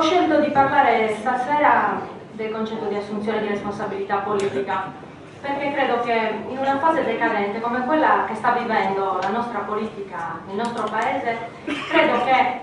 scelto di parlare stasera del concetto di assunzione di responsabilità politica, perché credo che in una fase decadente come quella che sta vivendo la nostra politica, il nostro Paese, credo che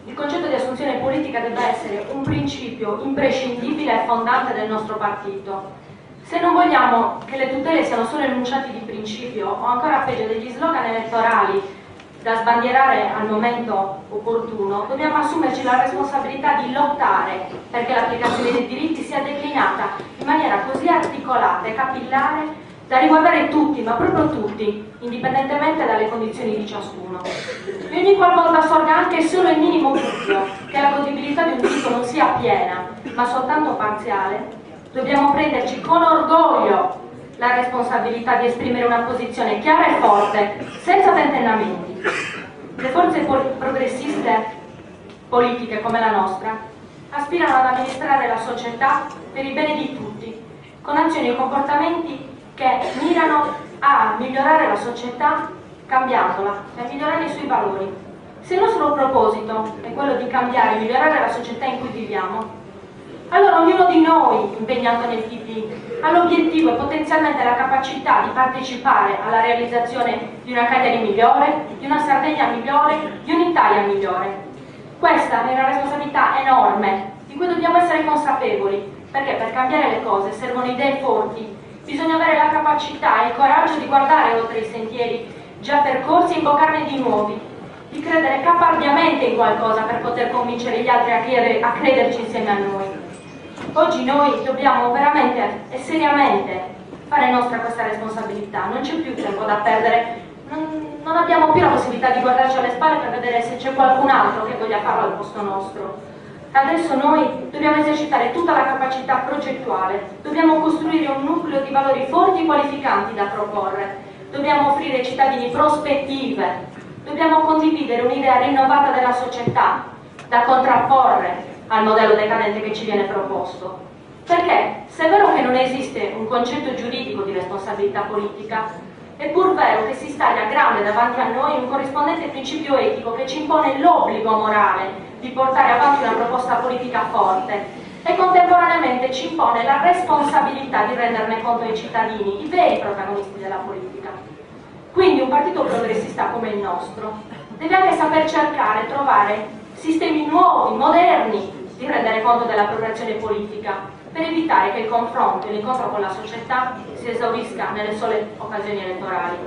il concetto di assunzione politica debba essere un principio imprescindibile e fondante del nostro partito. Se non vogliamo che le tutele siano solo enunciati di principio o ancora peggio degli slogan elettorali da sbandierare al momento opportuno, dobbiamo assumerci la responsabilità di lottare perché l'applicazione dei diritti sia declinata in maniera così articolata e capillare da riguardare tutti, ma proprio tutti, indipendentemente dalle condizioni di ciascuno. E ogni qualvolta sorga anche solo il minimo dubbio che la godibilità di un diritto non sia piena, ma soltanto parziale, dobbiamo prenderci con orgoglio la responsabilità di esprimere una posizione chiara e forte, senza tentennamenti. Le forze progressiste politiche come la nostra aspirano ad amministrare la società per il bene di tutti, con azioni e comportamenti che mirano a migliorare la società cambiandola e a migliorare i suoi valori. Se il nostro proposito è quello di cambiare e migliorare la società in cui viviamo, allora ognuno di noi impegnato nel PD ha l'obiettivo e potenzialmente la capacità di partecipare alla realizzazione di una Cagliari migliore, di una Sardegna migliore, di un'Italia migliore. Questa è una responsabilità enorme di cui dobbiamo essere consapevoli, perché per cambiare le cose servono idee forti, bisogna avere la capacità e il coraggio di guardare oltre i sentieri già percorsi e imboccarne di nuovi, di credere caparbiamente in qualcosa per poter convincere gli altri a crederci insieme a noi. Oggi noi dobbiamo veramente e seriamente fare nostra questa responsabilità, non c'è più tempo da perdere, non abbiamo più la possibilità di guardarci alle spalle per vedere se c'è qualcun altro che voglia farlo al posto nostro. Adesso noi dobbiamo esercitare tutta la capacità progettuale, dobbiamo costruire un nucleo di valori forti e qualificanti da proporre, dobbiamo offrire ai cittadini prospettive, dobbiamo condividere un'idea rinnovata della società da contrapporre al modello decadente che ci viene proposto. Perché, se è vero che non esiste un concetto giuridico di responsabilità politica, è pur vero che si staglia grande davanti a noi un corrispondente principio etico che ci impone l'obbligo morale di portare avanti una proposta politica forte e contemporaneamente ci impone la responsabilità di renderne conto ai cittadini, i veri protagonisti della politica. Quindi un partito progressista come il nostro deve anche saper cercare e trovare sistemi nuovi, moderni, di rendere conto della progressione politica, per evitare che il confronto e l'incontro con la società si esaurisca nelle sole occasioni elettorali.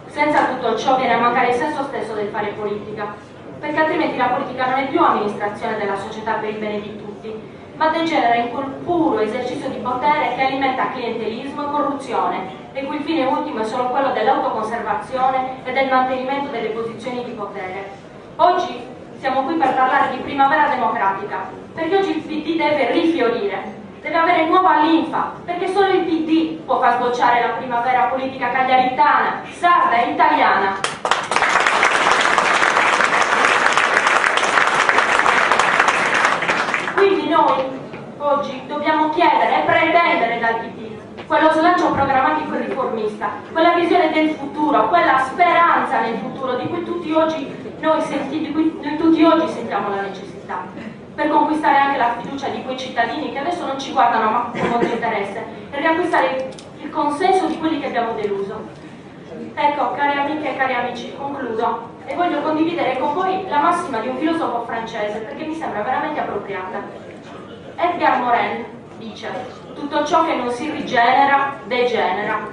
Senza tutto ciò viene a mancare il senso stesso del fare politica, perché altrimenti la politica non è più amministrazione della società per il bene di tutti, ma degenera in quel puro esercizio di potere che alimenta clientelismo e corruzione, e cui il fine ultimo è solo quello dell'autoconservazione e del mantenimento delle posizioni di potere. Oggi siamo qui per parlare di primavera democratica, perché oggi il PD deve rifiorire, deve avere nuova linfa, perché solo il PD può far sbocciare la primavera politica cagliaritana, sarda e italiana. Quindi noi oggi dobbiamo chiedere e pretendere dal PD quello slancio programmatico e riformista, quella visione del futuro, quella speranza nel futuro di cui tutti oggi noi tutti oggi sentiamo la necessità, per conquistare anche la fiducia di quei cittadini che adesso non ci guardano ma con molto interesse, e riacquistare il consenso di quelli che abbiamo deluso. Ecco, cari amiche e cari amici, concludo e voglio condividere con voi la massima di un filosofo francese perché mi sembra veramente appropriata. Edgar Morin dice: tutto ciò che non si rigenera degenera.